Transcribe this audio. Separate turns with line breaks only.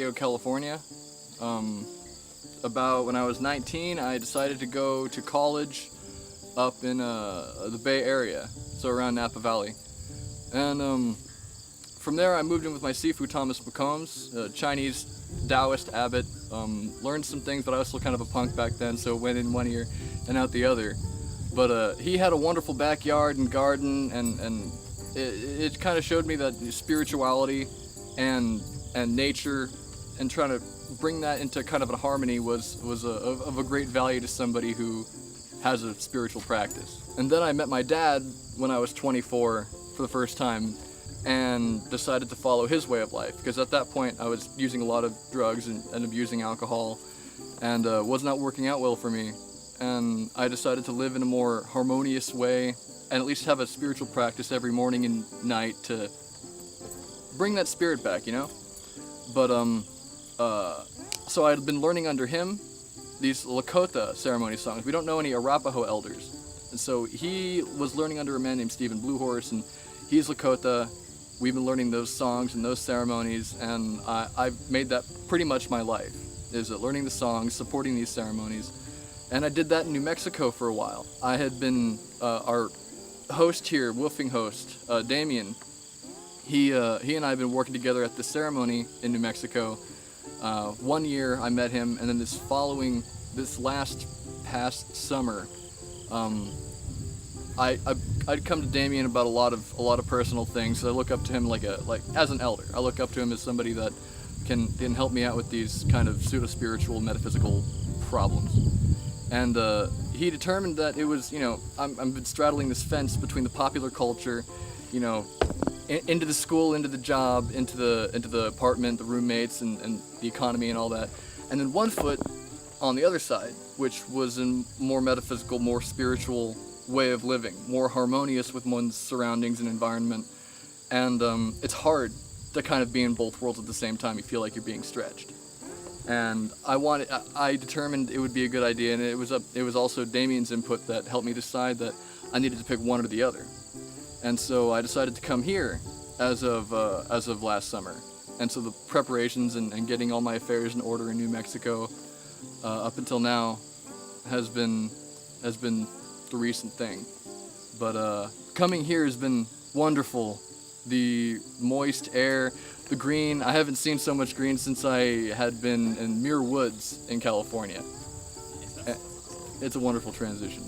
Diego, California. About when I was 19, I decided to go to college up in the Bay Area, so around Napa Valley. And from there, I moved in with my Sifu Thomas McCombs, a Chinese Taoist abbot. Learned some things, but I was still kind of a punk back then, so went in one ear and out the other. But he had a wonderful backyard and garden, and it kind of showed me that spirituality and nature and trying to bring that into kind of a harmony was of a great value to somebody who has a spiritual practice. And then I met my dad when I was 24 for the first time and decided to follow his way of life, because at that point I was using a lot of drugs and abusing alcohol, and was not working out well for me. And I decided to live in a more harmonious way and at least have a spiritual practice every morning and night to bring that spirit back, you know? But so I had been learning under him these Lakota ceremony songs. We don't know any Arapaho elders. And so he was learning under a man named Stephen Bluehorse, and he's Lakota. We've been learning those songs and those ceremonies, and I've made that pretty much my life, is learning the songs, supporting these ceremonies. And I did that in New Mexico for a while. I had been, our host here, WWOOFing host, Damien, he and I have been working together at the ceremony in New Mexico. 1 year I met him, and then this past summer, I'd come to Damien about a lot of personal things. So I look up to him like as an elder. I look up to him as somebody that can help me out with these kind of pseudo-spiritual, metaphysical problems. And he determined that it was, I'm been straddling this fence between the popular culture, into the school, into the job, into the apartment, the roommates, and the economy and all that. And then one foot on the other side, which was a more metaphysical, more spiritual way of living, more harmonious with one's surroundings and environment. And it's hard to kind of be in both worlds at the same time. You feel like you're being stretched. And I determined it would be a good idea, and it was also Damien's input that helped me decide that I needed to pick one or the other. And so I decided to come here as of last summer. And so the preparations and getting all my affairs in order in New Mexico up until now has been the recent thing. But coming here has been wonderful. The moist air, the green. I haven't seen so much green since I had been in Muir Woods in California. It's a wonderful transition.